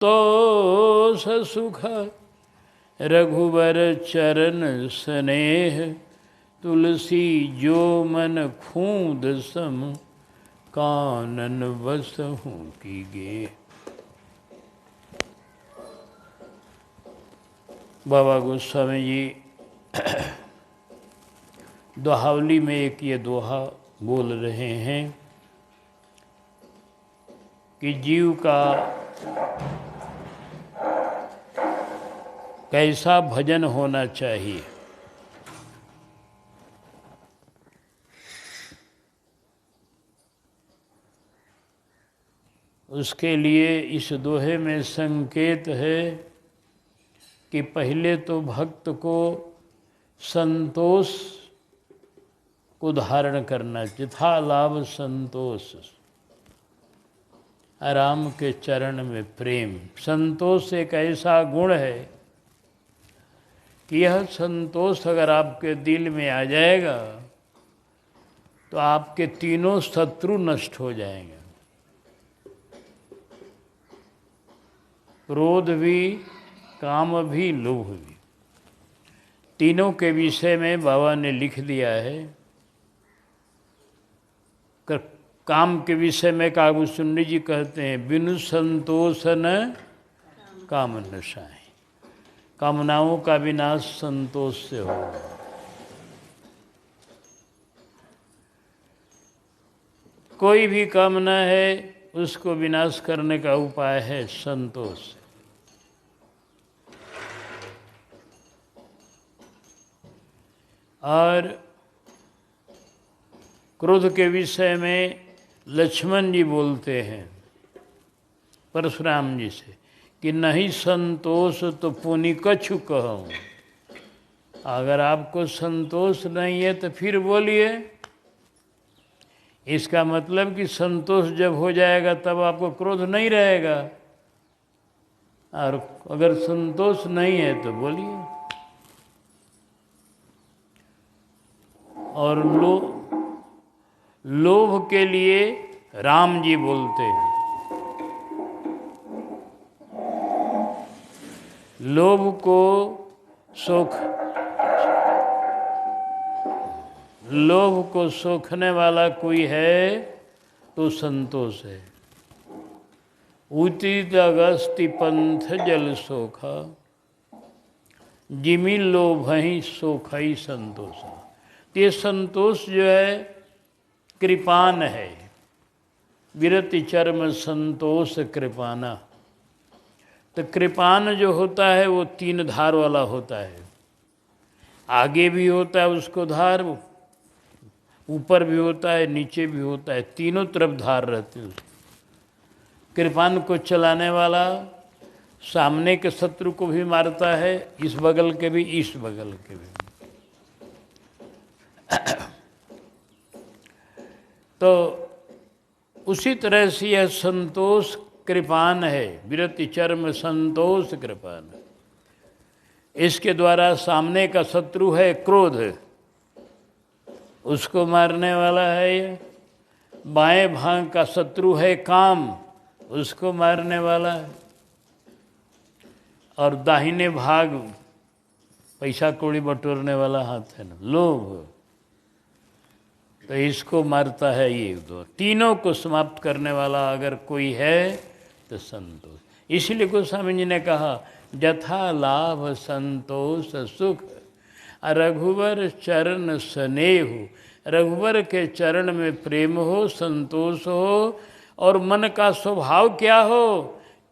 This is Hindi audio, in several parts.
तो सुख रघुवर चरण स्नेह, तुलसी जो मन खूंद सम, कानन बसहु की गे। बाबा गोस्वामी जी दोहावली में एक ये दोहा बोल रहे हैं कि जीव का कैसा भजन होना चाहिए। उसके लिए इस दोहे में संकेत है कि पहले तो भक्त को संतोष को धारण करना, यथा लाभ संतोष, राम के चरण में प्रेम। संतोष एक ऐसा गुण है कि यह संतोष अगर आपके दिल में आ जाएगा तो आपके तीनों शत्रु नष्ट हो जाएंगे। क्रोध भी, काम भी, लोभ भी, तीनों के विषय में बाबा ने लिख दिया है। काम के विषय में काबूसुन्नी जी कहते हैं, बिनु संतोष न काम नशाएं, कामनाओं का विनाश संतोष से होगा। कोई भी कामना है उसको विनाश करने का उपाय है संतोष। और क्रोध के विषय में लक्ष्मण जी बोलते हैं परशुराम जी से कि नहीं संतोष तो पुनि कछु कहूँ। अगर आपको संतोष नहीं है तो फिर बोलिए। इसका मतलब कि संतोष जब हो जाएगा तब आपको क्रोध नहीं रहेगा, और अगर संतोष नहीं है तो बोलिए। और लोभ के लिए राम जी बोलते हैं, लोभ को सोखने वाला कोई है तो संतोष है। उचित अगस्ति पंथ जल सोखा, जिमि लोभ ही सोख ही संतोष। ये संतोष जो है कृपान है, विरति चर्म संतोष कृपाना। तो कृपान जो होता है वो तीन धार वाला होता है, आगे भी होता है उसको धार, ऊपर भी होता है, नीचे भी होता है, तीनों तरफ धार रहती है। कृपान को चलाने वाला सामने के शत्रु को भी मारता है, इस बगल के भी, इस बगल के भी। तो उसी तरह से यह संतोष कृपान है, विरति चर्म संतोष कृपान। इसके द्वारा सामने का शत्रु है क्रोध, उसको मारने वाला है ये। बाएं भाग का शत्रु है काम, उसको मारने वाला है। और दाहिने भाग पैसा कौड़ी बटोरने वाला हाथ है ना, लोभ, तो इसको मारता है ये दो। तीनों को समाप्त करने वाला अगर कोई है तो संतोष। इसलिए गोस्वामी जी ने कहा, यथा लाभ संतोष सुख, रघुवर चरण स्नेह। रघुवर के चरण में प्रेम हो, संतोष हो, और मन का स्वभाव क्या हो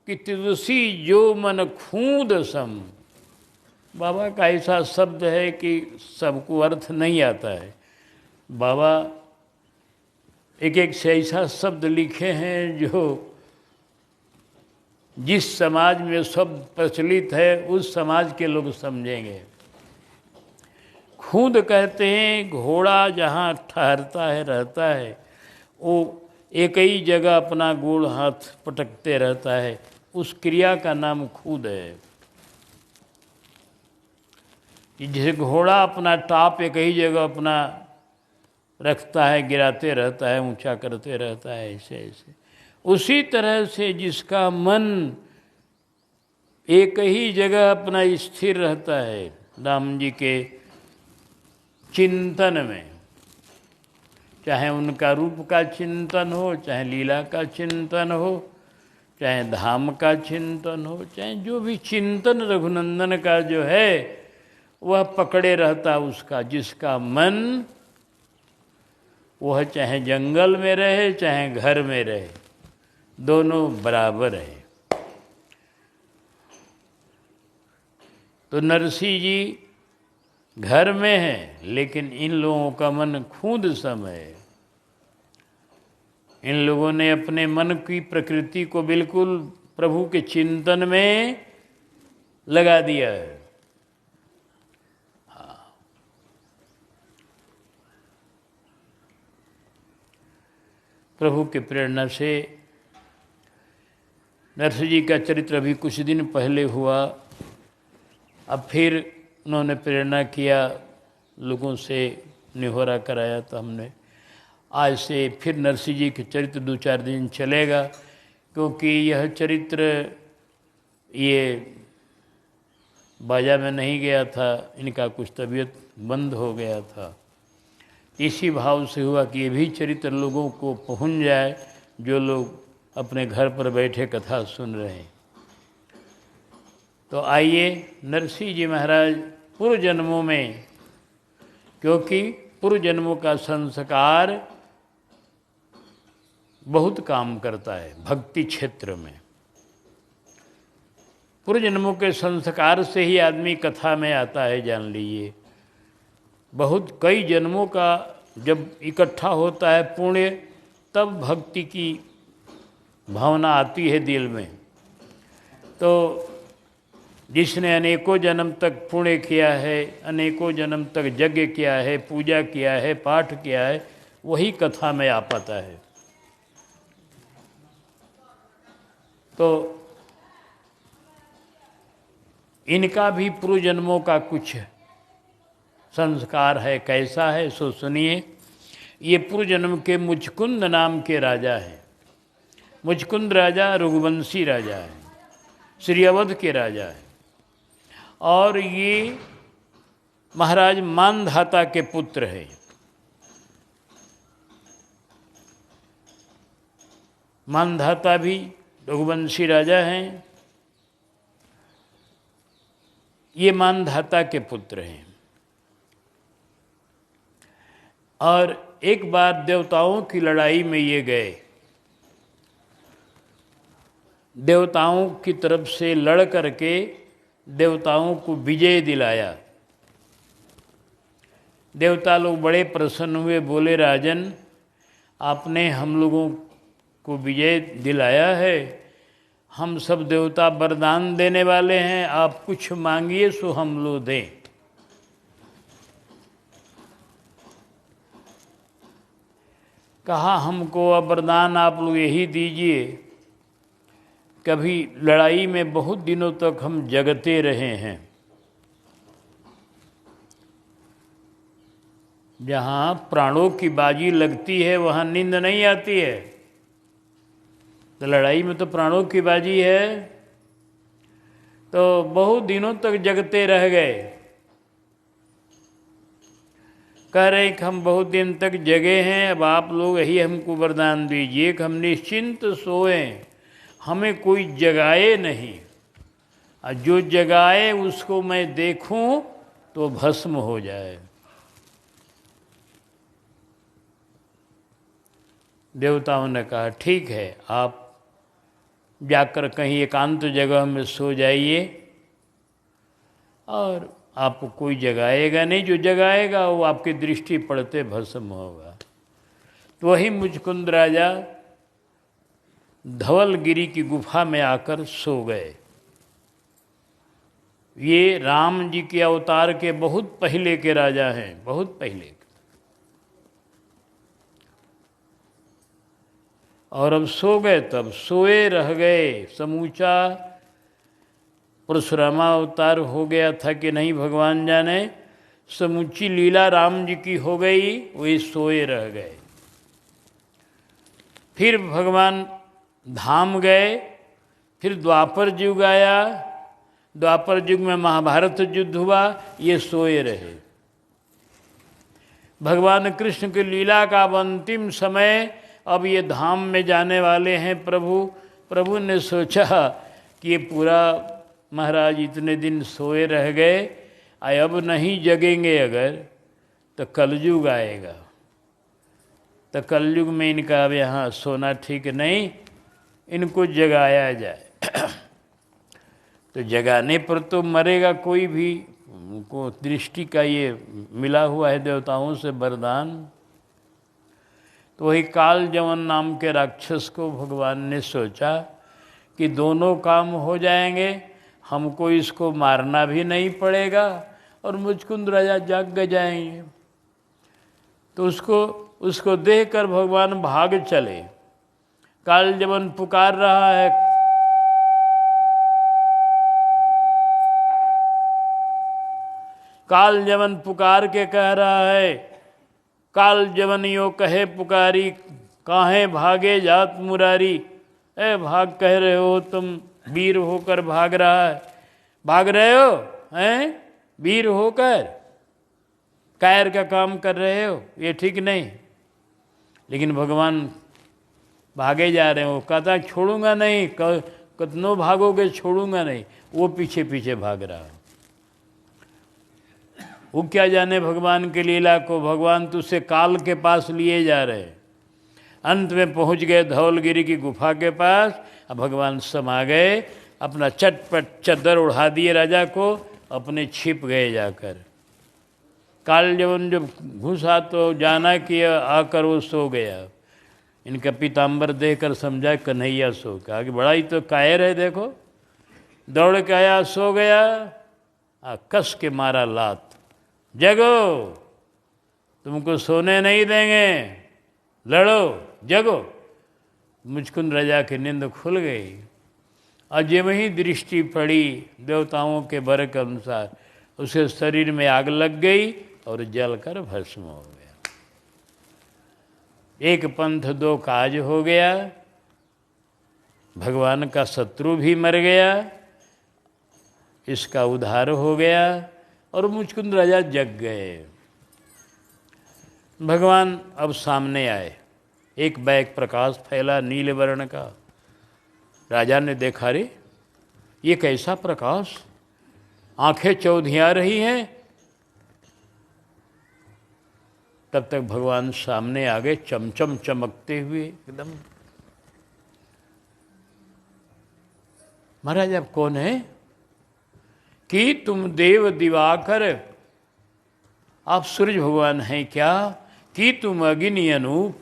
कि तुलसी जो मन खूंद सम। बाबा का ऐसा शब्द है कि सबको अर्थ नहीं आता है। बाबा एक एक से ऐसा शब्द लिखे हैं जो जिस समाज में शब्द प्रचलित है उस समाज के लोग समझेंगे। खूंद कहते हैं घोड़ा जहाँ ठहरता है, रहता है, वो एक ही जगह अपना गोड़ हाथ पटकते रहता है, उस क्रिया का नाम खूंद है। जैसे घोड़ा अपना टाप एक ही जगह अपना रखता है, गिराते रहता है, ऊंचा करते रहता है, ऐसे ऐसे। उसी तरह से जिसका मन एक ही जगह अपना स्थिर रहता है राम जी के चिंतन में, चाहे उनका रूप का चिंतन हो, चाहे लीला का चिंतन हो, चाहे धाम का चिंतन हो, चाहे जो भी चिंतन रघुनंदन का जो है वह पकड़े रहता उसका। जिसका मन वह चाहे जंगल में रहे चाहे घर में रहे, दोनों बराबर है। तो नरसिंह जी घर में है, लेकिन इन लोगों का मन खूंद सम है। इन लोगों ने अपने मन की प्रकृति को बिल्कुल प्रभु के चिंतन में लगा दिया है। प्रभु के प्रेरणा से नरसिंह जी का चरित्र अभी कुछ दिन पहले हुआ। अब फिर उन्होंने प्रेरणा किया, लोगों से निहोरा कराया, तो हमने आज से फिर नरसिंह जी के चरित्र 2-4 दिन चलेगा, क्योंकि यह चरित्र ये बाजा में नहीं गया था, इनका कुछ तबीयत बंद हो गया था। इसी भाव से हुआ कि ये भी चरित्र लोगों को पहुंच जाए, जो लोग अपने घर पर बैठे कथा सुन रहे हैं। तो आइए, नरसिंह जी महाराज पूर्व जन्मों में, क्योंकि पूर्व जन्मों का संस्कार बहुत काम करता है भक्ति क्षेत्र में। पूर्व जन्मों के संस्कार से ही आदमी कथा में आता है, जान लीजिए। बहुत कई जन्मों का जब इकट्ठा होता है पुण्य, तब भक्ति की भावना आती है दिल में। तो जिसने अनेकों जन्म तक पुण्य किया है, अनेकों जन्म तक यज्ञ किया है, पूजा किया है, पाठ किया है, वही कथा में आ पाता है। तो इनका भी पूर्व जन्मों का कुछ संस्कार है। कैसा है सो सुनिए। ये पूर्व जन्म के मुचकुंद नाम के राजा हैं। मुचकुंद राजा रघुवंशी राजा है, श्री अवध के राजा है, और ये महाराज मानधाता के पुत्र है। मानधाता भी रघुवंशी राजा हैं। ये मानधाता के पुत्र हैं। और एक बार देवताओं की लड़ाई में ये गए, देवताओं की तरफ से लड़ करके देवताओं को विजय दिलाया। देवता लोग बड़े प्रसन्न हुए, बोले राजन, आपने हम लोगों को विजय दिलाया है, हम सब देवता वरदान देने वाले हैं, आप कुछ मांगिए सो हम लोग दें। कहा हमको अब वरदान आप लोग यही दीजिए, कभी लड़ाई में बहुत दिनों तक हम जगते रहे हैं, जहाँ प्राणों की बाजी लगती है वहाँ नींद नहीं आती है। तो लड़ाई में तो प्राणों की बाजी है, तो बहुत दिनों तक जगते रह गए। कह रहे कि हम बहुत दिन तक जगे हैं, अब आप लोग यही हमको वरदान दीजिए कि हम निश्चिंत सोएं, हमें कोई जगाए नहीं, और जो जगाए उसको मैं देखूं तो भस्म हो जाए। देवताओं ने कहा ठीक है, आप जाकर कहीं एकांत जगह में सो जाइए, और आपको कोई जगाएगा नहीं, जो जगाएगा वो आपकी दृष्टि पड़ते भस्म होगा। तो वही मुचकुंद राजा धवलगिरी की गुफा में आकर सो गए। ये राम जी के अवतार के बहुत पहले के राजा हैं, बहुत पहले के। और अब सो गए, तब सोए रह गए। समूचा परशुरामा अवतार हो गया था कि नहीं भगवान जाने, समूची लीला राम जी की हो गई, वही सोए रह गए। फिर भगवान धाम गए, फिर द्वापर युग आया, द्वापर युग में महाभारत युद्ध हुआ, ये सोए रहे। भगवान कृष्ण की लीला का अब अंतिम समय, अब ये धाम में जाने वाले हैं प्रभु ने सोचा कि ये पूरा महाराज इतने दिन सोए रह गए, अब नहीं जगेंगे अगर तो कलयुग आएगा, तो कलयुग में इनका अब यहाँ सोना ठीक नहीं, इनको जगाया जाए। तो जगाने पर तो मरेगा कोई भी, उनको दृष्टि का ये मिला हुआ है देवताओं से वरदान। तो वही काल जवन नाम के राक्षस को भगवान ने सोचा कि दोनों काम हो जाएंगे, हमको इसको मारना भी नहीं पड़ेगा और मुचकुंद राजा जाग जाएंगे। तो उसको देखकर भगवान भाग चले। काल जवन पुकार रहा है, काल जवन पुकार के कह रहा है, काल जवन यो कहे पुकारी, काहे भागे जात मुरारी। ए भाग कह रहे हो तुम, वीर होकर भाग रहे हो हैं, वीर होकर कायर का काम कर रहे हो, ये ठीक नहीं। लेकिन भगवान भागे जा रहे हो, कहता छोड़ूंगा नहीं, कितनों भागोगे छोड़ूंगा नहीं, वो पीछे पीछे भाग रहा। वो क्या जाने भगवान की लीला को, भगवान तो उसे काल के पास लिए जा रहे। अंत में पहुंच गए धौलगिरी की गुफा के पास। अब भगवान समा गए, अपना चटपट चद्दर उड़ा दिए राजा को, अपने छिप गए जाकर। काल जवन जब घुसा तो जाना कि आकर वो सो गया। इनका पीताम्बर देखकर समझा कन्हैया सो गया, कि बड़ा ही तो कायर है, देखो दौड़ के आया, सो गया, कस के मारा लात, जगो तुमको सोने नहीं देंगे, लड़ो जगो। मुचकुंद राजा की नींद खुल गई। और जब ही दृष्टि पड़ी देवताओं के वर के अनुसार, उसके शरीर में आग लग गई और जलकर भस्म हो गया। एक पंथ दो काज हो गया, भगवान का शत्रु भी मर गया, इसका उद्धार हो गया और मुचकुंद राजा जग गए। भगवान अब सामने आए, एक बैग प्रकाश फैला नीले वर्ण का। राजा ने देखा, रे ये कैसा प्रकाश, आंखें चौधिया रही हैं। तब तक भगवान सामने आ गए, चमचम चमकते हुए एकदम। महाराज अब कौन है? कि तुम देव दिवाकर, आप सूर्य भगवान हैं क्या? कि तुम अग्नि अनूप,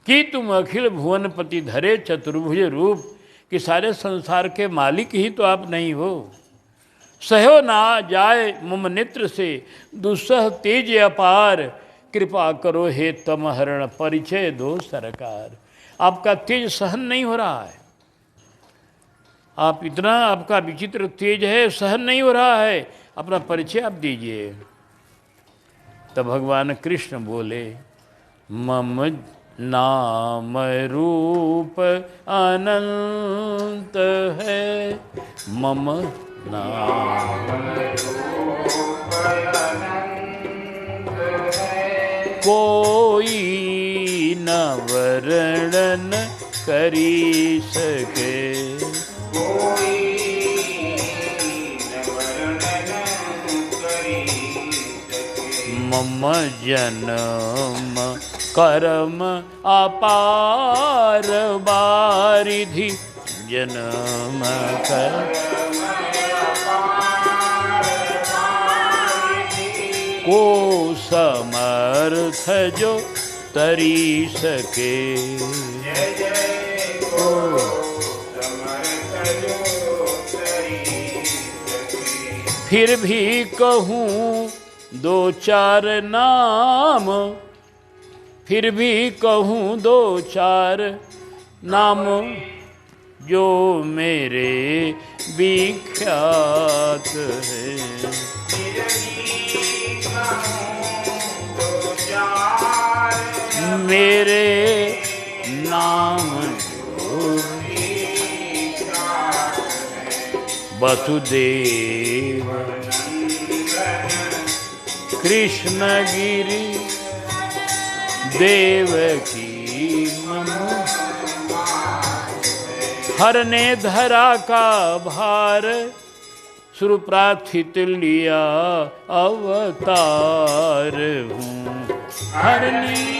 कि तुम अखिल भुवनपति धरे चतुर्भुज रूप, कि सारे संसार के मालिक ही तो आप नहीं हो। सहो ना जाए मम नेत्र से दुस्सह तेज अपार, कृपा करो हे तमहरण परिचय दो सरकार। आपका तेज सहन नहीं हो रहा है, आप इतना आपका विचित्र तेज है, सहन नहीं हो रहा है, अपना परिचय आप दीजिए। तब भगवान कृष्ण बोले, मम नाम रूप अनंत है, मम नाम रूप अनंत है, कोई न वर्णन करी सके, कोई न वर्णन करी सके। मम जन्म कर्म अपार बारिधि, जन्म कर्म को समर्थ जो तरी सके, फिर भी कहूँ दो चार नाम, फिर भी कहूँ दो चार नाम, जो मेरे विख्यात है। मेरे नाम जो वसुदेव कृष्ण गिरि देवकी मनु हरने धरा का भार सुरप्रार्थित लिया अवतार हूँ हरने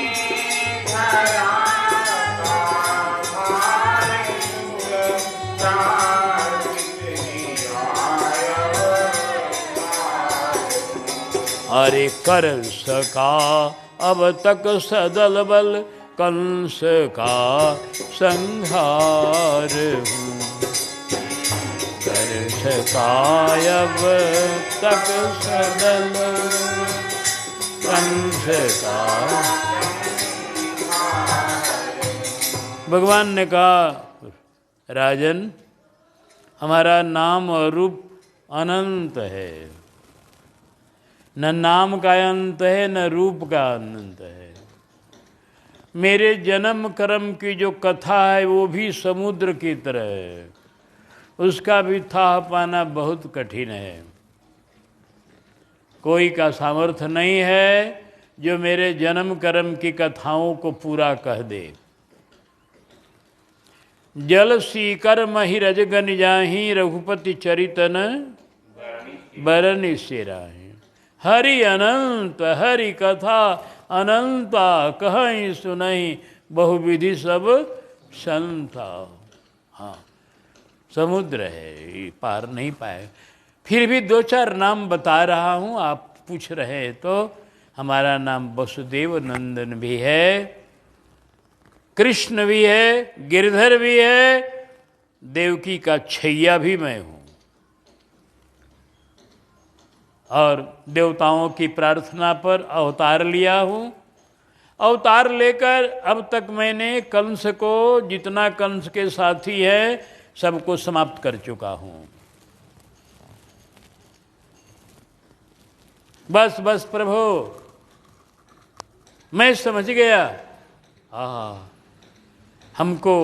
अरे कर सका अब तक सदल बल कंस का संहार हूँ कर सका अब तक सदल कंस का। भगवान ने कहा राजन हमारा नाम और रूप अनंत है, न नाम का अंत है न रूप का अनंत है। मेरे जन्म कर्म की जो कथा है वो भी समुद्र की तरह है, उसका भी था पाना बहुत कठिन है। कोई का सामर्थ्य नहीं है जो मेरे जन्म कर्म की कथाओं को पूरा कह दे। जल सीकर मही रजगन जाही रघुपति चरितन बरनि सिराही। हरि अनंत हरि कथा अनंता कहीं सुनई बहुविधि सब संता। हाँ समुद्र है, पार नहीं पाए। फिर भी दो चार नाम बता रहा हूँ, आप पूछ रहे हैं तो। हमारा नाम वसुदेव नंदन भी है, कृष्ण भी है, गिरधर भी है, देवकी का छैया भी मैं हूँ। और देवताओं की प्रार्थना पर अवतार लिया हूँ। अवतार लेकर अब तक मैंने कंस को, जितना कंस के साथी है सबको समाप्त कर चुका हूँ। बस बस प्रभु मैं समझ गया। हमको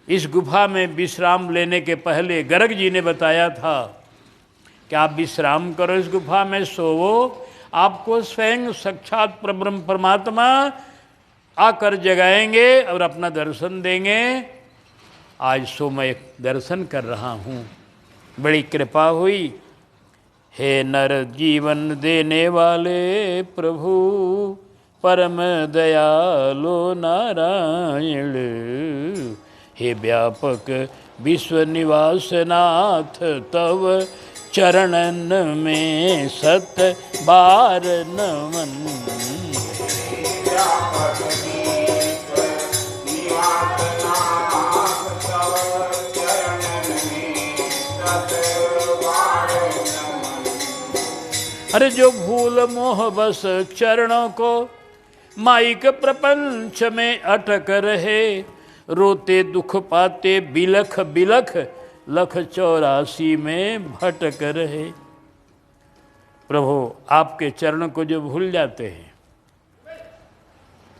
इस गुफा में विश्राम लेने के पहले गर्ग जी ने बताया था कि आप विश्राम करो, इस गुफा में सोवो, आपको स्वयं साक्षात परब्रह्म परमात्मा आकर जगाएंगे और अपना दर्शन देंगे। आज सो मैं दर्शन कर रहा हूँ, बड़ी कृपा हुई। हे नर जीवन देने वाले प्रभु परम दयालो नारायण, हे व्यापक विश्व निवास नाथ तव चरणन में सत बार नमन। अरे जो भूल मोह बस चरणों को माइक प्रपंच में अटक रहे, रोते दुख पाते बिलख बिलख लख 84 में भटक रहे। प्रभु आपके चरण को जो भूल जाते हैं,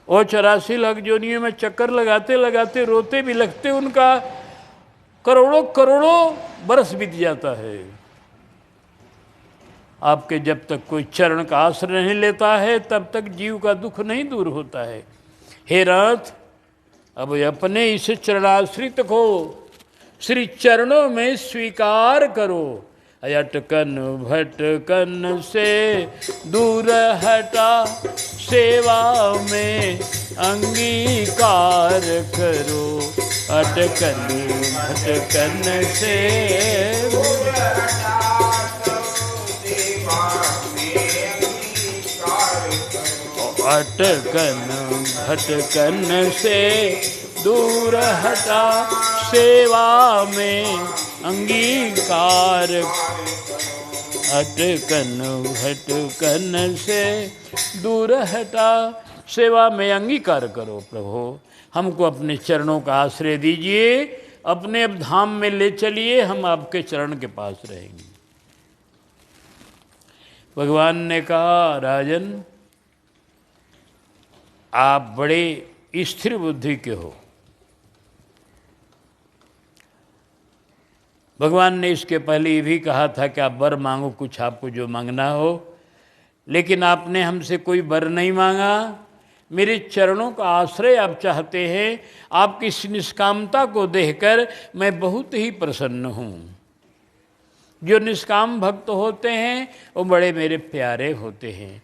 वो 84 लाख जोनियों में चक्कर लगाते लगाते रोते बिलखते उनका करोड़ों करोड़ों बरस बीत जाता है। आपके जब तक कोई चरण का आश्रय नहीं लेता है तब तक जीव का दुख नहीं दूर होता है। हे नाथ अब अपने इस चरणाश्रित को श्री चरणों में स्वीकार करो। अटकन भटकन से दूर हटा सेवा में अंगीकार करो। अटकन भटकन से अटकन भटकन से दूर हटा सेवा में अंगीकार। अटकन भटकन से दूर हटा सेवा में अंगीकार करो। प्रभु हमको अपने चरणों का आश्रय दीजिए, अपने अब धाम में ले चलिए, हम आपके चरण के पास रहेंगे। भगवान ने कहा राजन आप बड़े स्थिर बुद्धि के हो। भगवान ने इसके पहले ये भी कहा था कि आप वर मांगो, कुछ आपको जो मांगना हो, लेकिन आपने हमसे कोई वर नहीं मांगा। मेरे चरणों का आश्रय आप चाहते हैं। आपकी इस निष्कामता को देखकर मैं बहुत ही प्रसन्न हूँ। जो निष्काम भक्त होते हैं वो बड़े मेरे प्यारे होते हैं,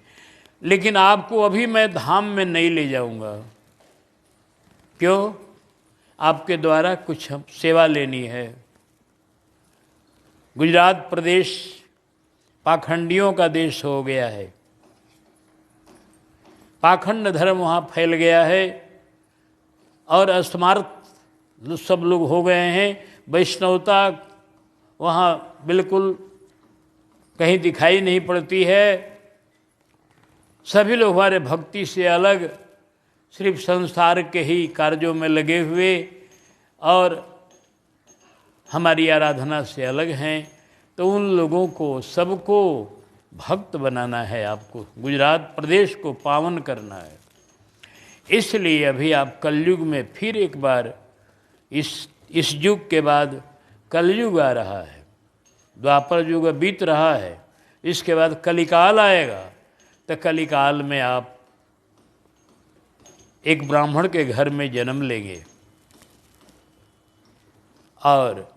लेकिन आपको अभी मैं धाम में नहीं ले जाऊंगा। क्यों? आपके द्वारा कुछ सेवा लेनी है। गुजरात प्रदेश पाखंडियों का देश हो गया है। पाखंड धर्म वहाँ फैल गया है और अस्मार्थ सब लोग हो गए हैं। वैष्णवता वहाँ बिल्कुल कहीं दिखाई नहीं पड़ती है। सभी लोग हमारे भक्ति से अलग, सिर्फ संसार के ही कार्यों में लगे हुए और हमारी आराधना से अलग हैं। तो उन लोगों को सबको भक्त बनाना है। आपको गुजरात प्रदेश को पावन करना है। इसलिए अभी आप कलयुग में फिर एक बार इस युग के बाद कलयुग आ रहा है। द्वापर युग बीत रहा है, इसके बाद कलिकाल आएगा। तो कलिकाल में आप एक ब्राह्मण के घर में जन्म लेंगे और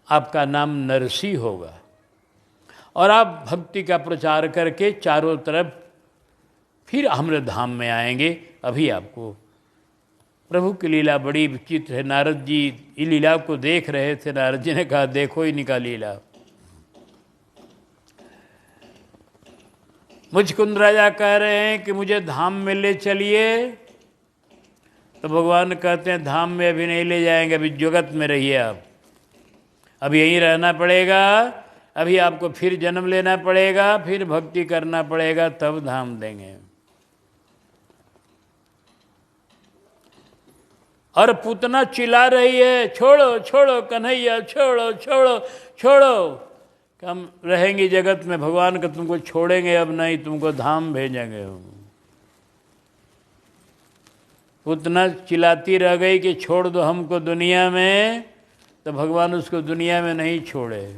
आपका नाम नरसी होगा और आप भक्ति का प्रचार करके चारों तरफ फिर अमृत धाम में आएंगे। अभी आपको प्रभु की लीला बड़ी विचित्र है। नारद जी इस लीला को देख रहे थे। नारद जी ने कहा, देखो इनका लीला। मुचकुंद राजा कह रहे हैं कि मुझे धाम में ले चलिए, तो भगवान कहते हैं धाम में अभी नहीं ले जाएंगे, अभी जगत में रहिए आप, अभी यहीं रहना पड़ेगा। अभी आपको फिर जन्म लेना पड़ेगा, फिर भक्ति करना पड़ेगा, तब धाम देंगे। और पूतना चिल्ला रही है, छोड़ो छोड़ो कन्हैया, छोड़ो छोड़ो छोड़ो, हम रहेंगे जगत में, भगवान का तुमको छोड़ेंगे अब नहीं, तुमको धाम भेजेंगे हम। पूतना चिल्लाती रह गई कि छोड़ दो हमको दुनिया में, तो भगवान उसको दुनिया में नहीं छोड़े,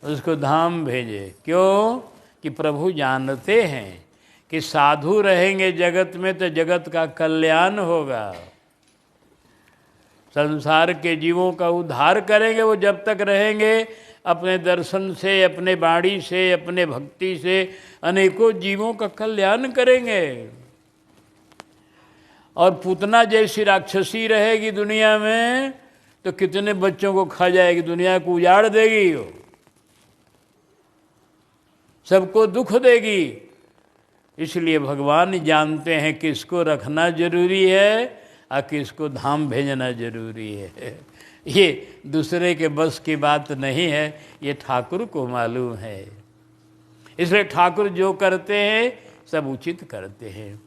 उसको धाम भेजे। क्यों? कि प्रभु जानते हैं कि साधु रहेंगे जगत में तो जगत का कल्याण होगा। संसार के जीवों का उद्धार करेंगे वो जब तक रहेंगे। अपने दर्शन से, अपने वाणी से, अपने भक्ति से अनेकों जीवों का कल्याण करेंगे। और पूतना जैसी राक्षसी रहेगी दुनिया में तो कितने बच्चों को खा जाएगी, दुनिया को उजाड़ देगी, वो सबको दुख देगी। इसलिए भगवान जानते हैं किसको रखना जरूरी है और किसको धाम भेजना जरूरी है। ये दूसरे के बस की बात नहीं है, ये ठाकुर को मालूम है। इसलिए ठाकुर जो करते हैं सब उचित करते हैं।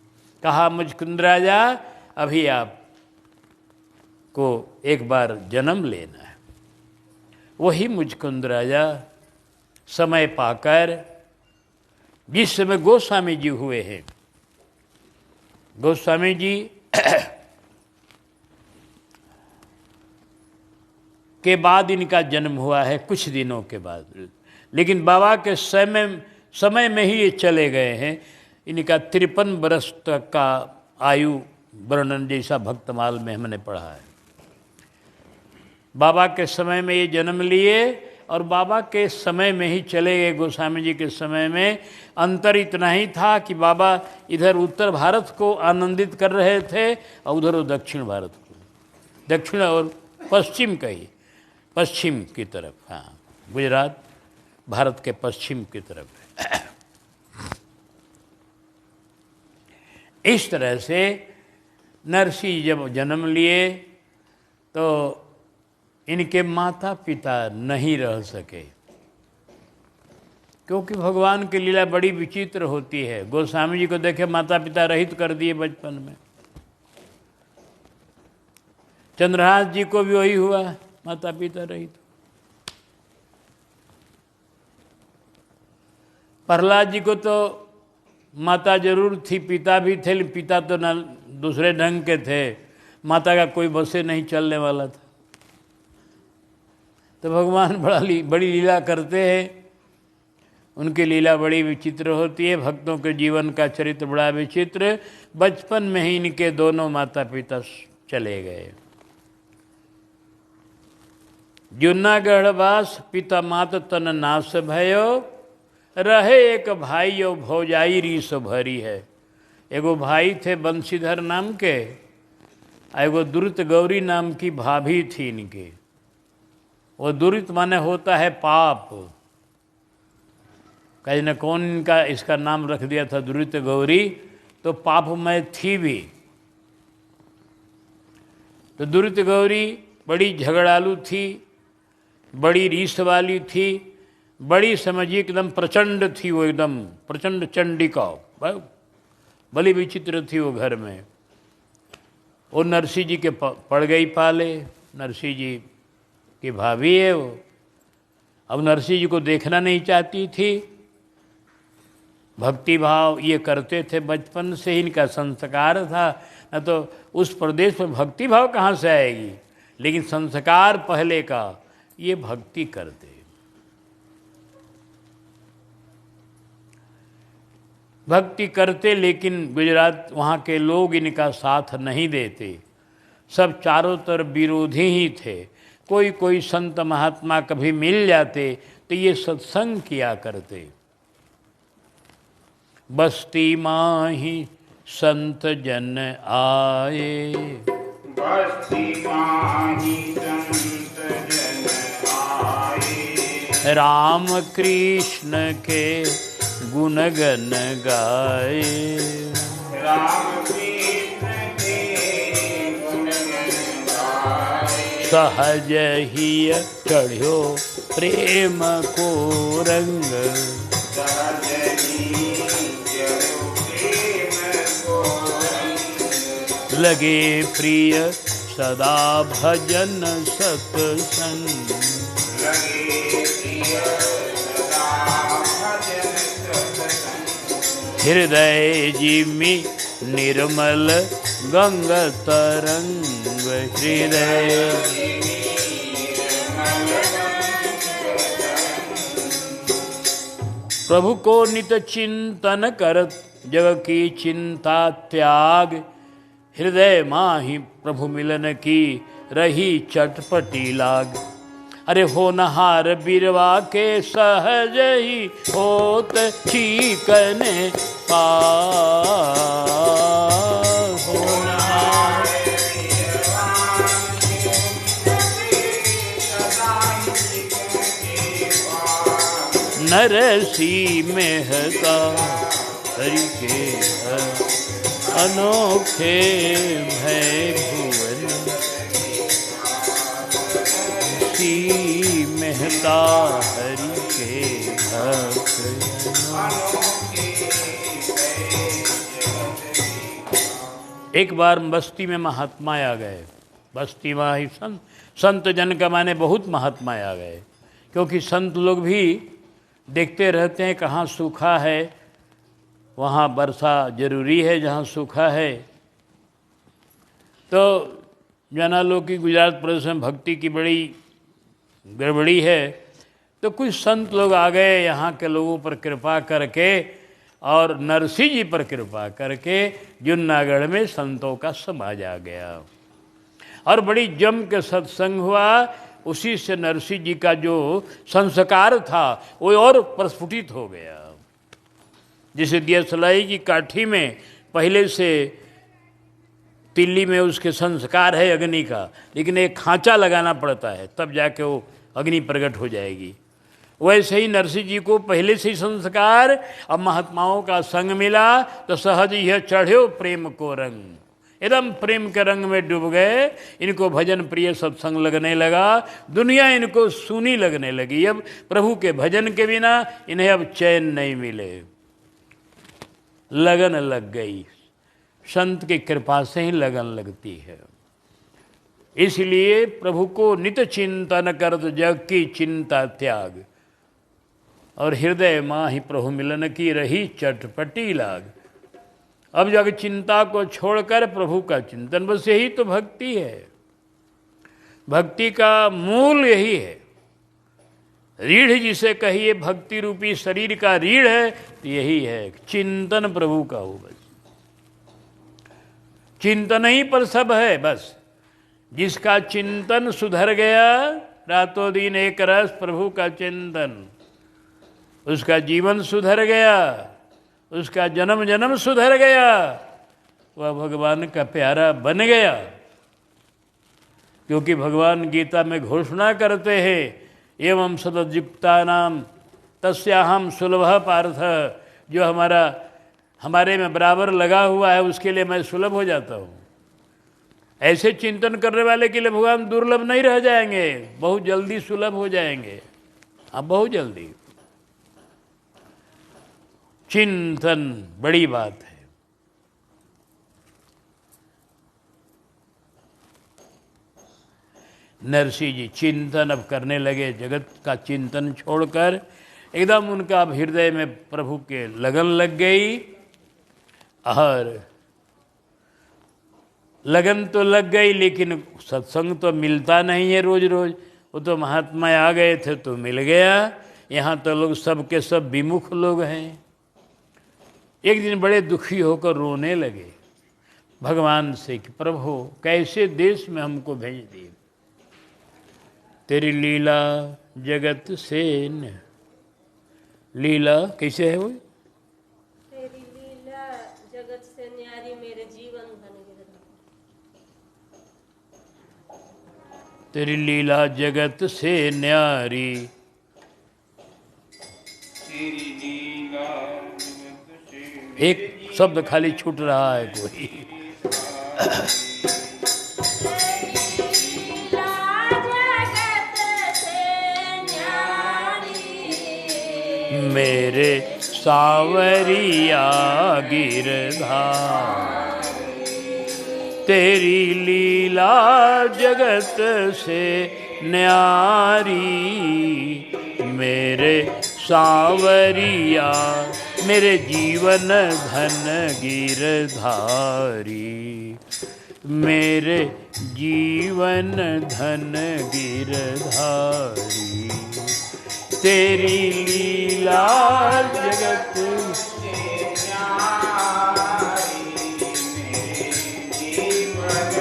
कहा मुचकुंद राजा अभी आप को एक बार जन्म लेना है। वही मुचकुंद राजा समय पाकर जिस समय गोस्वामी जी हुए हैं, गोस्वामी जी के बाद इनका जन्म हुआ है, कुछ दिनों के बाद, लेकिन बाबा के समय में ही ये चले गए हैं। इनका 53 वर्ष तक का आयु वर्णन जैसा भक्तमाल में हमने पढ़ा है। बाबा के समय में ये जन्म लिए और बाबा के समय में ही चले गए। गोस्वामी जी के समय में अंतर इतना ही था कि बाबा इधर उत्तर भारत को आनंदित कर रहे थे और उधर वो दक्षिण भारत को, दक्षिण और पश्चिम कही, पश्चिम की तरफ। हाँ, गुजरात भारत के पश्चिम की तरफ है। इस तरह से नरसी जब जन्म लिए तो इनके माता पिता नहीं रह सके, क्योंकि भगवान की लीला बड़ी विचित्र होती है। गोस्वामी जी को देखे माता पिता रहित कर दिए बचपन में। चंद्रहास जी को भी वही हुआ, माता पिता रहित। प्रहलाद जी को तो माता जरूर थी, पिता भी थे, पिता तो न दूसरे ढंग के थे, माता का कोई बसे नहीं चलने वाला था। तो भगवान बड़ी लीला करते हैं, उनकी लीला बड़ी विचित्र होती है। भक्तों के जीवन का चरित्र बड़ा विचित्र। बचपन में ही इनके दोनों माता पिता चले गए। जूनागढ़वास पिता मात तन नाश भयो, रहे एक भाई और भौजाई रीस भरी है। एगो भाई थे बंशीधर नाम के, एगो दुरित गौरी नाम की भाभी थी इनके। वो दुरित माने होता है पाप। कहीं न कौन इनका इसका नाम रख दिया था दुरित गौरी, तो पापमय थी भी। तो दुरित गौरी बड़ी झगड़ालू थी, बड़ी रीस वाली थी, बड़ी समझिए एकदम प्रचंड थी। वो एकदम प्रचंड चंडिका, बड़ी विचित्र थी वो घर में। वो नरसिंह जी के पड़ गई पाले। नरसिंह जी की भाभी है वो। अब नरसिंह जी को देखना नहीं चाहती थी। भक्ति भाव ये करते थे, बचपन से ही इनका संस्कार था। न तो उस प्रदेश में भक्ति भाव कहाँ से आएगी, लेकिन संस्कार पहले का, ये भक्ति करते। भक्ति करते, लेकिन गुजरात वहाँ के लोग इनका साथ नहीं देते। सब चारों तरफ विरोधी ही थे। कोई संत महात्मा कभी मिल जाते तो ये सत्संग किया करते। बस्ती माही संत जन आए, बस्ती माही संत जन आए, राम कृष्ण के गुणगन गाए, राम कृष्ण के गुणगन गाए, सहज ही चढ़्यो प्रेम को रंग, सहज ही चढ़्यो प्रेम को रंग, लगे प्रिय सदा भजन सत्संग, लगे प्रिय सदा भजन सत्संग, हृदय जिमि निर्मल गंग तरंग, हृदय प्रभु को नित चिंतन करत, जग की चिंता त्याग, हृदय माहि प्रभु मिलन की रही चटपटी लाग। अरे होनहार बिरवा के सहज ही होत ठीकने पास, होनहार नरसी मेहता हरि के अनोखे भय भुवन, सी मेहता हरि के भक्त। एक बार बस्ती में महात्मा आ गए। बस्ती में ही संत जन का माने बहुत महात्मा आ गए, क्योंकि संत लोग भी देखते रहते हैं कहाँ सूखा है वहाँ वर्षा जरूरी है, जहाँ सूखा है। तो जना लोग की गुजरात प्रदेश में भक्ति की बड़ी गड़बड़ी है, तो कुछ संत लोग आ गए यहाँ के लोगों पर कृपा करके, और नरसिंह जी पर कृपा करके जूनागढ़ में संतों का समाज आ गया और बड़ी जम के सत्संग हुआ। उसी से नरसिंह जी का जो संस्कार था वो और प्रस्फुटित हो गया। जैसे दियसलाई की काठी में पहले से तिल्ली में उसके संस्कार है अग्नि का, लेकिन एक खांचा लगाना पड़ता है तब जाके वो अग्नि प्रकट हो जाएगी। वैसे ही नरसिंह जी को पहले से ही संस्कार, अब महात्माओं का संग मिला तो सहज यह चढ़्यो प्रेम को रंग, एकदम प्रेम के रंग में डूब गए। इनको भजन प्रिय सत्संग लगने लगा, दुनिया इनको सुनी लगने लगी। अब प्रभु के भजन के बिना इन्हें अब चैन नहीं मिले, लगन लग गई। संत की कृपा से ही लगन लगती है। इसलिए प्रभु को नित चिंतन करत, जग की चिंता त्याग, और हृदय माहि प्रभु मिलन की रही चटपटी लाग। अब जग चिंता को छोड़कर प्रभु का चिंतन, बस यही तो भक्ति है। भक्ति का मूल यही है। रीढ़ जिसे कहिए भक्ति रूपी शरीर का रीढ़ है, तो यही है चिंतन प्रभु का हो। बस चिंतन ही पर सब है। बस जिसका चिंतन सुधर गया, रातों दिन एक रस प्रभु का चिंतन, उसका जीवन सुधर गया, उसका जन्म जन्म सुधर गया, वह भगवान का प्यारा बन गया। क्योंकि भगवान गीता में घोषणा करते हैं, एवं सदयुक्ता नाम तस्याहम सुलभ पार्थ, जो हमारे में बराबर लगा हुआ है उसके लिए मैं सुलभ हो जाता हूँ। ऐसे चिंतन करने वाले के लिए भगवान दुर्लभ नहीं रह जाएंगे, बहुत जल्दी सुलभ हो जाएंगे। हाँ, बहुत जल्दी। चिंतन बड़ी बात है। नरसिंह जी चिंतन अब करने लगे, जगत का चिंतन छोड़कर एकदम उनका हृदय में प्रभु के लगन लग गई। और लगन तो लग गई, लेकिन सत्संग तो मिलता नहीं है रोज रोज। वो तो महात्मा आ गए थे तो मिल गया, यहाँ तो लोग सब के सब विमुख लोग हैं। एक दिन बड़े दुखी होकर रोने लगे भगवान से कि प्रभु कैसे देश में हमको भेज दिए, तेरी लीला जगत से न। लीला कैसे है वो? तेरी लीला जगत से न्यारी मेरे जीवन धन गिरधारी। तेरी लीला जगत से न्यारी, तेरी लीला जगत से एक शब्द खाली छूट रहा है कोई। मेरे सावरिया गिरधार, तेरी लीला जगत से न्यारी, मेरे सावरिया मेरे जीवन धन गिरधारी, मेरे जीवन धन गिरधारी, तेरी लीला जगत से न्यारी, मेरे जीवन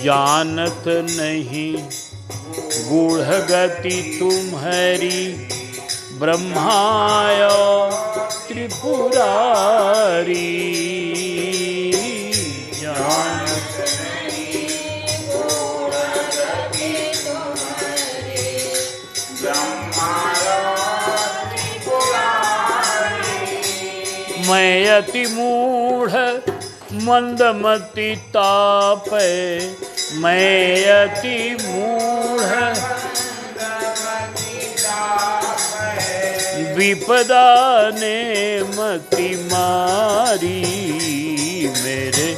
जानत नहीं गूढ़ गति तुम्हारी, ब्रह्माय त्रिपुरारी, जानत नहीं गूढ़ गति तुम्हारी, ब्रह्माय त्रिपुरारी। मैं अति मूढ़ मंदमति तापै, मैं अति मूढ़ विपदा ने मति मारी, मेरे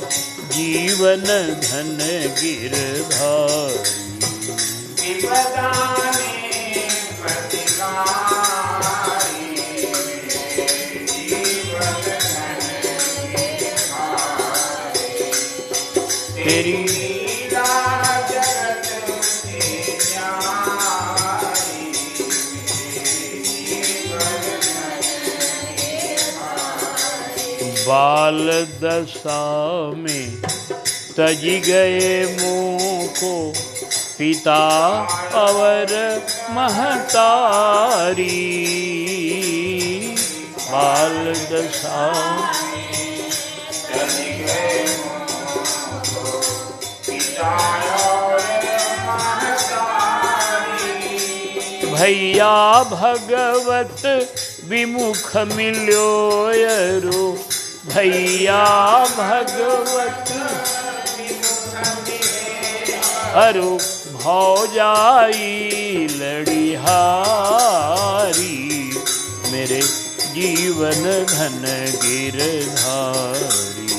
जीवन धन गिरधारी, विपदा ने मति मारी, मेरे जीवन धन गिरधारी, तेरी लीला जगत से न्यारी, बाल दशा में तज गए मुँह को पिता और महतारी, बाल दशा भैया भगवत विमुख मिल्यो यरो, भैया भगवत अरु भौजाई लड़िहारी, मेरे जीवन धन गिरधारी,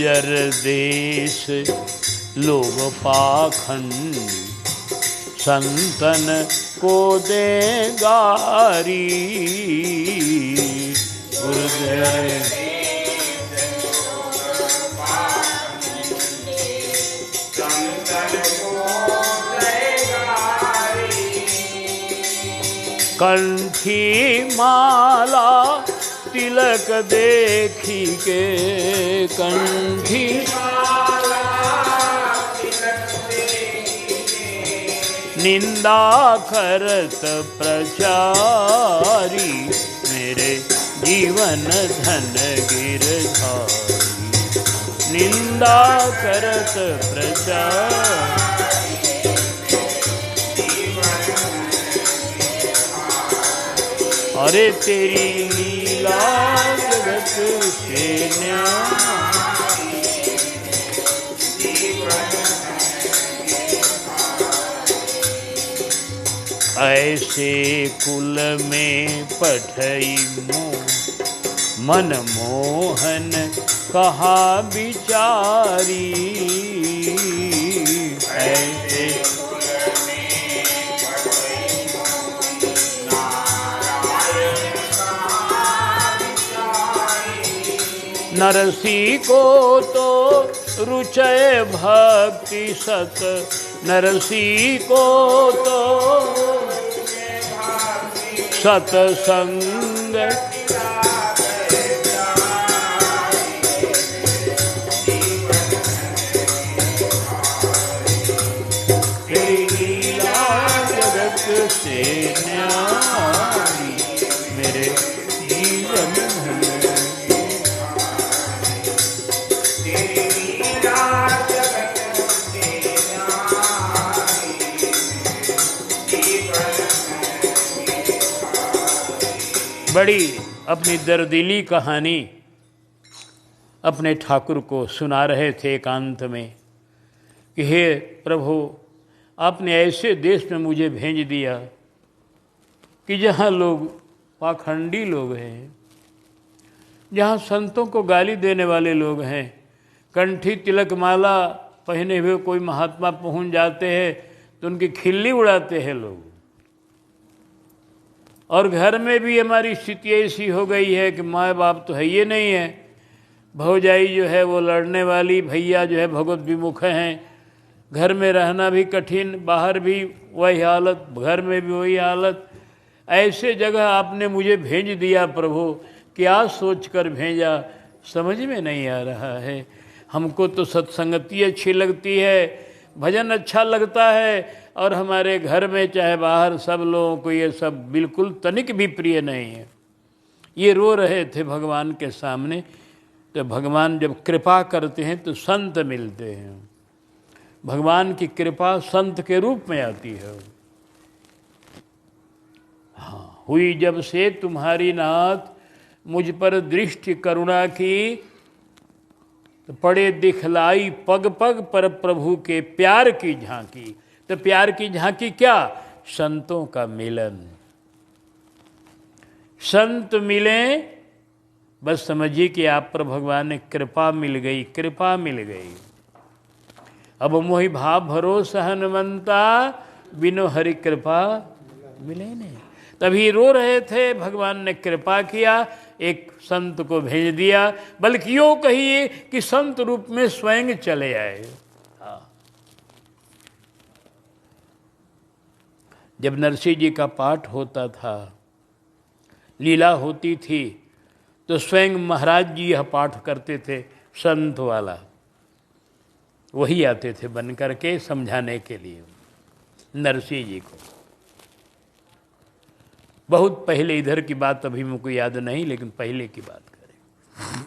गुर्जर देश लोग पाखंड, संतन को दे गारी। गुर्जर कंठी माला तिलक देखी के, कंठी निंदा करत प्रचारी, मेरे जीवन धन गिरधारी। निंदा करत प्रचारी, अरे तेरी लीला जगत से न्यारी। ऐसे कुल में पठई मन मोहन कहा बिचारी। ऐसे नरसी को तो रुचय भक्ति सत, नरसी को तो सतसंग। तेरी लीला जगत से न्यारी, मेरे जीवन बड़ी अपनी दर्दिली कहानी अपने ठाकुर को सुना रहे थे एकांत में कि हे प्रभु, आपने ऐसे देश में मुझे भेज दिया कि जहाँ लोग पाखंडी लोग हैं, जहाँ संतों को गाली देने वाले लोग हैं, कंठी तिलक माला पहने हुए कोई महात्मा पहुँच जाते हैं तो उनकी खिल्ली उड़ाते हैं लोग। और घर में भी हमारी स्थिति ऐसी हो गई है कि माँ बाप तो है ये नहीं है, भौजाई जो है वो लड़ने वाली, भैया जो है भगवत विमुख हैं, घर में रहना भी कठिन, बाहर भी वही हालत, घर में भी वही हालत। ऐसे जगह आपने मुझे भेज दिया प्रभु, क्या सोच कर भेजा समझ में नहीं आ रहा है। हमको तो सत्संगति अच्छी लगती है, भजन अच्छा लगता है, और हमारे घर में चाहे बाहर सब लोगों को ये सब बिल्कुल तनिक भी प्रिय नहीं है। ये रो रहे थे भगवान के सामने। तो भगवान जब कृपा करते हैं तो संत मिलते हैं। भगवान की कृपा संत के रूप में आती है। हाँ, हुई जब से तुम्हारी नाथ मुझ पर दृष्टि करुणा की, तो पड़े दिखलाई पग पग पर प्रभु के प्यार की झांकी। तो प्यार की झांकी क्या? संतों का मिलन। संत मिले, बस समझिए कि आप पर भगवान ने कृपा मिल गई, कृपा मिल गई। अब मोहि भाव भरोसा हनुमंता, बिनो हरि कृपा मिले नहीं। तभी रो रहे थे, भगवान ने कृपा किया, एक संत को भेज दिया, बल्कि यूँ कहिए कि संत रूप में स्वयं चले आए। जब नरसिंह जी का पाठ होता था, लीला होती थी, तो स्वयं महाराज जी यह पाठ करते थे संत वाला। वही आते थे बन करके समझाने के लिए नरसिंह जी को। बहुत पहले, इधर की बात अभी मुझको याद नहीं, लेकिन पहले की बात करें।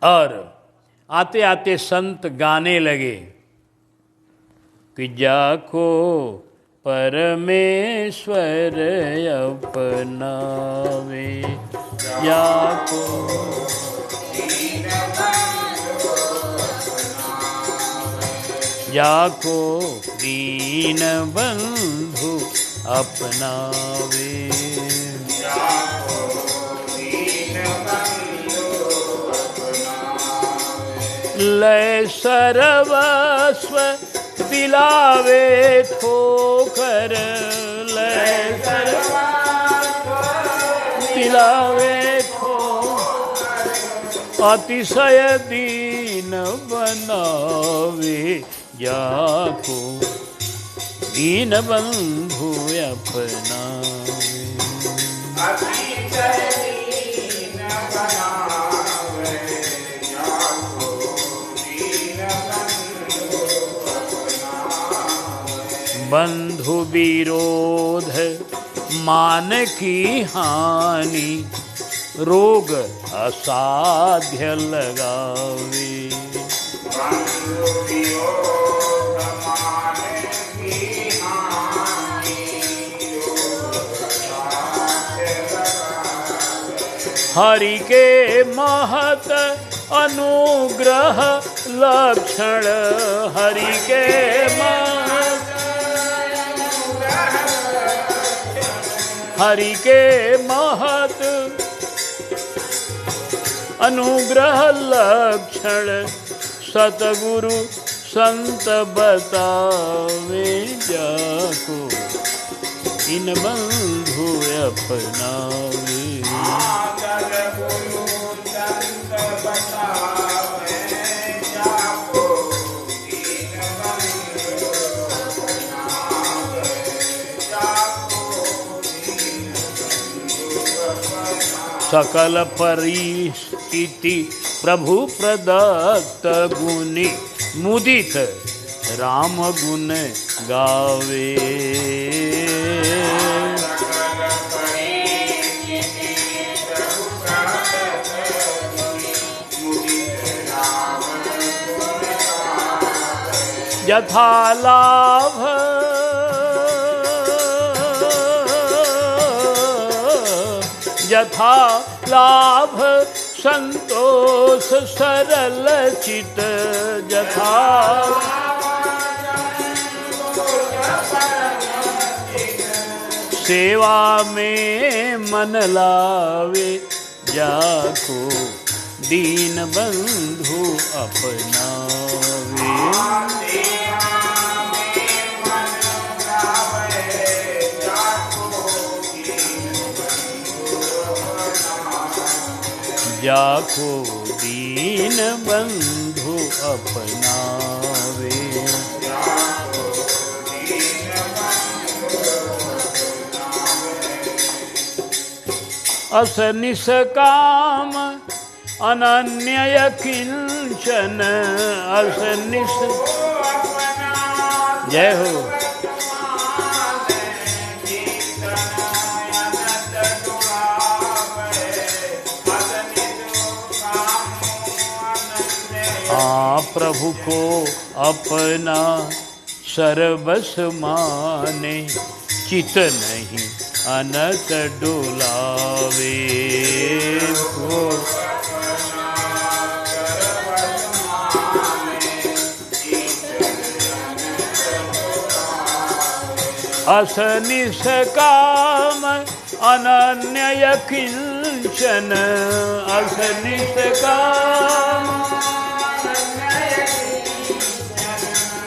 और आते आते संत गाने लगे कि जाको परमेश्वर अपनावे, जाको जाको दीन बंधु अपनावे। लय सर्वस्व दिलावे ठोकर, लय सर्वस्व दिलावे ठोकर, अतिशय दीन बनावे जाको दीन बंधु अपनावे। अतिशय दीन बनावे जाको दीन बंधु अपनावे। बंधु विरोध मान की हानि, रोग असाध्य लगावे। बंधु विरोध मान की हानि, रोग असाध्य लगावे। हरि के महत अनुग्रह लक्षण, हरि के महत, हरि के महत अनुग्रह लक्षण, सतगुरु संत बतावे जाको इन बंधु अपनावे। सतगुरु संत बतावे जाको दीन बंधु अपनावे जाको दीन बंधु अपनावे। सकल परिस्थिति प्रभु प्रदत्त गुनि, मुदित राम गुण गावे। सकल परिस्थिति प्रभु प्रदत्त गुनि, मुदित राम गुण गावे। यथा लाभ यथा लाभ संतोष सरल चित, यथा सेवा में मन लावे जाको दीन बंधु अपनावे। जाको दीन बंधु अपनावे। अस निष्काम अनन्य किंचन, अस निष् जय हो। हाँ प्रभु को अपना सर्वस माने, चित नहीं अनत डुलावे को। अस निष्काम अनन्य किंचन, अस निष्काम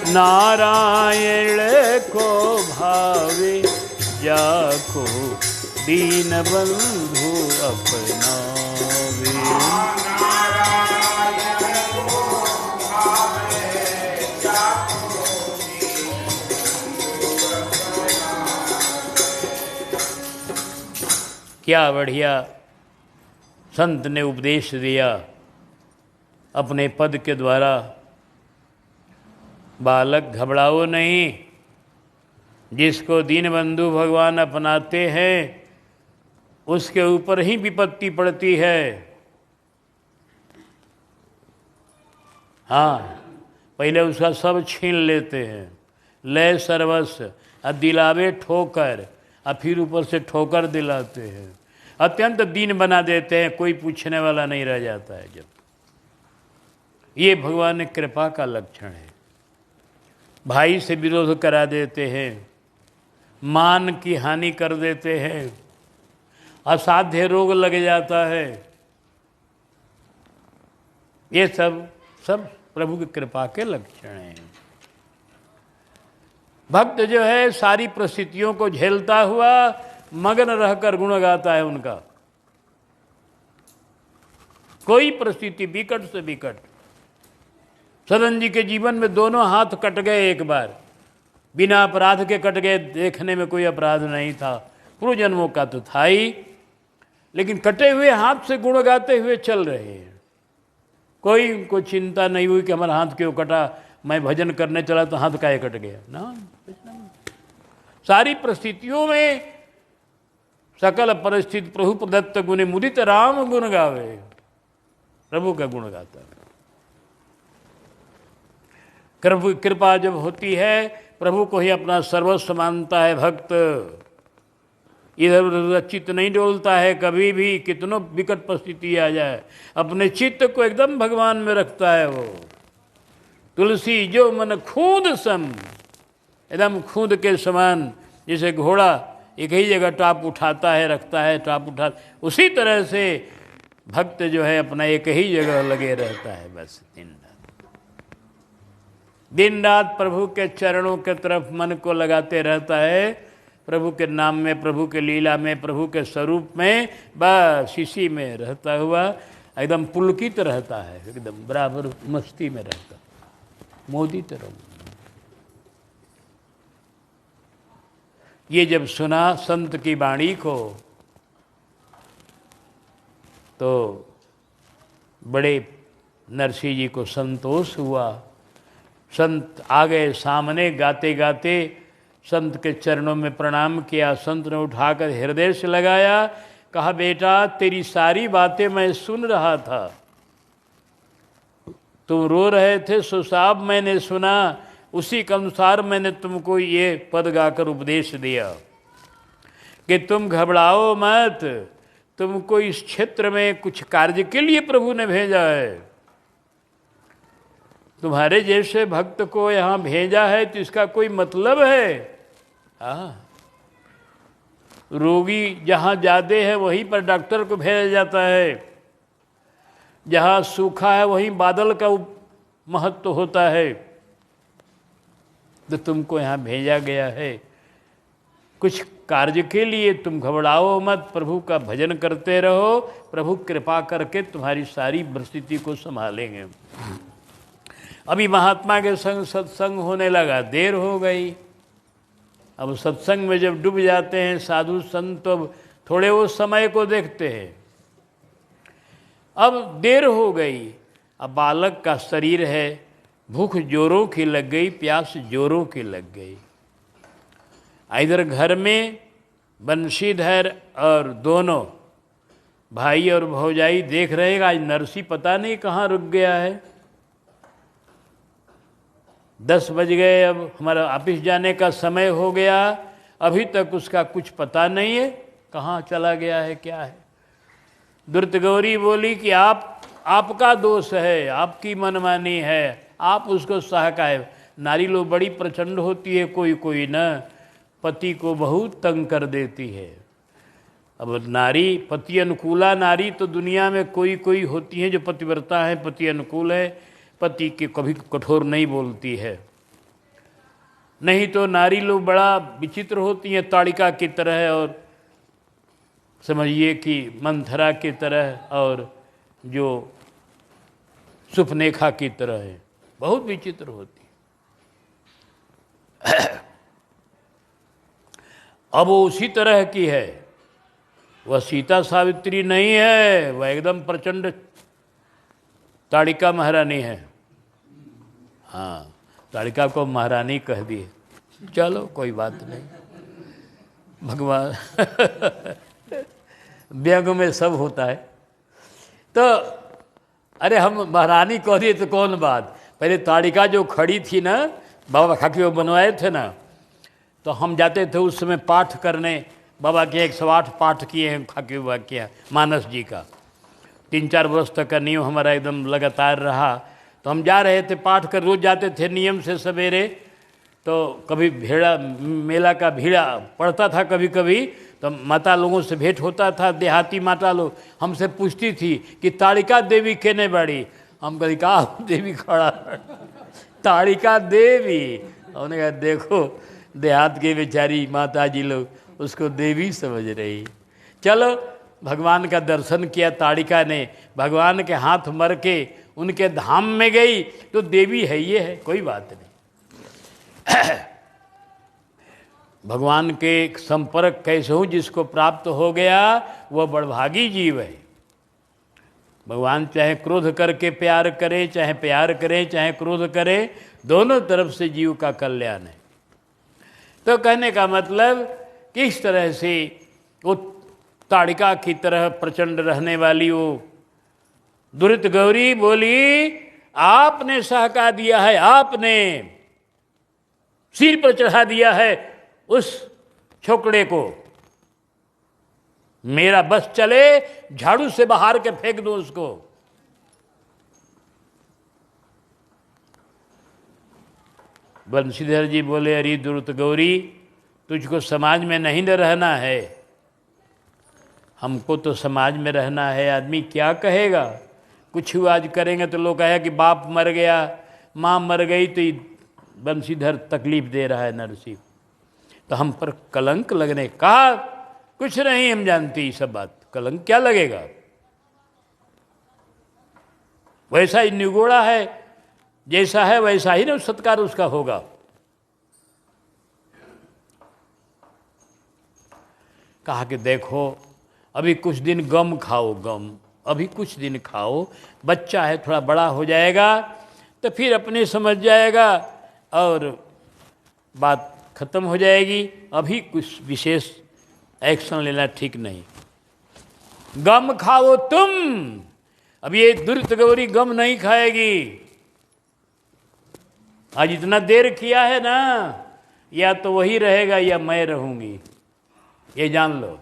नारायण को भावे जाको दीन बंधु अपनावे। क्या बढ़िया संत ने उपदेश दिया अपने पद के द्वारा। बालक घबराओ नहीं, जिसको दीनबंधु भगवान अपनाते हैं उसके ऊपर ही विपत्ति पड़ती है। हाँ, पहले उसका सब छीन लेते हैं, लय सर्वस्व, और दिलावे ठोकर, और फिर ऊपर से ठोकर दिलाते हैं, अत्यंत दीन बना देते हैं, कोई पूछने वाला नहीं रह जाता है। जब ये भगवान ने कृपा का लक्षण है। भाई से विरोध करा देते हैं, मान की हानि कर देते हैं, असाध्य रोग लग जाता है। ये सब प्रभु की कृपा के लक्षण हैं। भक्त जो है सारी परिस्थितियों को झेलता हुआ मगन रहकर गुण गाता है उनका। कोई परिस्थिति विकट से विकट, सदन जी के जीवन में दोनों हाथ कट गए एक बार, बिना अपराध के कट गए, देखने में कोई अपराध नहीं था, पूर्व जन्मों का तो था ही, लेकिन कटे हुए हाथ से गुण गाते हुए चल रहे हैं। कोई उनको चिंता नहीं हुई कि हमारा हाथ क्यों कटा, मैं भजन करने चला तो हाथ काहे कट गया ना। सारी परिस्थितियों में सकल परिस्थिति प्रभु प्रदत्त गुण मुदित राम गुण गावे, प्रभु का गुण गाता है। कृपा जब होती है, प्रभु को ही अपना सर्वस्व मानता है भक्त, इधर उधर चित्त नहीं डोलता है कभी भी, कितनों विकट परिस्थिति आ जाए, अपने चित्त को एकदम भगवान में रखता है वो। तुलसी जो मन खूंद सम, एकदम खूंद के समान, जैसे घोड़ा एक ही जगह टाप उठाता है रखता है, टाप उठा, उसी तरह से भक्त जो है अपना एक ही जगह लगे रहता है बस दिन रात प्रभु के चरणों के तरफ मन को लगाते रहता है, प्रभु के नाम में, प्रभु के लीला में, प्रभु के स्वरूप में, बस इसी में रहता हुआ एकदम पुलकित रहता है, एकदम बराबर मस्ती में रहता, मोदित रहो। ये जब सुना संत की वाणी को तो बड़े नरसिंह जी को संतोष हुआ। संत आ गए सामने, गाते गाते संत के चरणों में प्रणाम किया। संत ने उठाकर हृदय से लगाया, कहा बेटा तेरी सारी बातें मैं सुन रहा था, तुम रो रहे थे सो साहब मैंने सुना, उसी के अनुसार मैंने तुमको ये पद गाकर उपदेश दिया कि तुम घबराओ मत, तुमको इस क्षेत्र में कुछ कार्य के लिए प्रभु ने भेजा है। तुम्हारे जैसे भक्त को यहाँ भेजा है तो इसका कोई मतलब है? हाँ, रोगी जहाँ ज़्यादा है वहीं पर डॉक्टर को भेजा जाता है, जहाँ सूखा है वहीं बादल का महत्व होता है। तो तुमको यहाँ भेजा गया है कुछ कार्य के लिए, तुम घबराओ मत, प्रभु का भजन करते रहो, प्रभु कृपा करके तुम्हारी सारी परिस्थिति को संभालेंगे। अभी महात्मा के संग सत्संग होने लगा, देर हो गई। अब सत्संग में जब डूब जाते हैं साधु संत, अब थोड़े वो समय को देखते हैं। अब देर हो गई, अब बालक का शरीर है, भूख जोरों की लग गई, प्यास जोरों की लग गई। इधर घर में बंशीधर और दोनों भाई और भौजाई देख रहे हैं, आज नरसी पता नहीं कहाँ रुक गया है। 10 बज गए, अब हमारा ऑफिस जाने का समय हो गया, अभी तक उसका कुछ पता नहीं है, कहाँ चला गया है, क्या है। दुर्त गौरी बोली कि आपका दोष है, आपकी मनमानी है, आप उसको सहका है। नारी लोग बड़ी प्रचंड होती है, कोई कोई न पति को बहुत तंग कर देती है। अब नारी पति अनुकूला नारी तो दुनिया में कोई कोई होती है जो पतिव्रता है, पति अनुकूल है, पति के कभी कठोर नहीं बोलती है। नहीं तो नारी लोग बड़ा विचित्र होती हैं, ताड़िका की तरह और समझिए कि मंथरा की तरह और जो सुपनेखा की तरह है, बहुत विचित्र होती। अब वो उसी तरह की है, वह सीता सावित्री नहीं है, वह एकदम प्रचंड ताड़िका महारानी है। हाँ, ताड़िका को महारानी कह दी, चलो कोई बात नहीं, भगवान व्यंग में सब होता है। तो अरे हम महारानी कह दिए तो कौन बात, पहले ताड़िका जो खड़ी थी ना, बाबा खाकी वो बनवाए थे ना, तो हम जाते थे उस समय पाठ करने, बाबा के 108 पाठ किए हैं खाकी बाबा किया, मानस जी का 3-4 वर्ष तक का नियम हमारा एकदम लगातार रहा। तो हम जा रहे थे पाठ कर, रोज जाते थे नियम से सवेरे। तो कभी भेड़ा मेला का भीड़ा पड़ता था, कभी कभी तो माता लोगों से भेंट होता था, देहाती माता लोग हमसे पूछती थी कि ताड़िका देवी केने बाड़ी। हम कभी कहा देवी खड़ा ताड़िका देवी, उन्होंने कहा देखो देहात के बेचारी माता जी लोग उसको देवी समझ रही। चलो भगवान का दर्शन किया ताड़िका ने, भगवान के हाथ मर के उनके धाम में गई तो देवी है, ये है, कोई बात नहीं। भगवान के संपर्क कैसे हो जिसको प्राप्त हो गया वह बड़भागी जीव है। भगवान चाहे क्रोध करके प्यार करे, चाहे प्यार करे, चाहे क्रोध करे, दोनों तरफ से जीव का कल्याण है। तो कहने का मतलब किस तरह से वो ताड़िका की तरह प्रचंड रहने वाली वो दुरित गौरी बोली, आपने सहका दिया है, आपने सिर पर चढ़ा दिया है उस छोकड़े को, मेरा बस चले झाड़ू से बाहर के फेंक दो उसको। बंशीधर जी बोले, अरे दुरित गौरी तुझको समाज में नहीं न रहना है, हमको तो समाज में रहना है। आदमी क्या कहेगा, कुछ आज करेंगे तो लोग कहेगा कि बाप मर गया, माँ मर गई तो बंशीधर तकलीफ दे रहा है नरसिंह, तो हम पर कलंक लगने कहा कुछ नहीं, हम जानती ये सब बात, कलंक क्या लगेगा। वैसा ही निगोड़ा है, जैसा है वैसा ही ना सत्कार उसका होगा। कहा कि देखो अभी कुछ दिन गम खाओ, गम अभी कुछ दिन खाओ, बच्चा है थोड़ा बड़ा हो जाएगा तो फिर अपने समझ जाएगा और बात खत्म हो जाएगी, अभी कुछ विशेष एक्शन लेना ठीक नहीं। गम खाओ तुम, अब ये दुरित गौरी गम नहीं खाएगी। आज इतना देर किया है ना, या तो वही रहेगा या मैं रहूंगी, ये जान लो।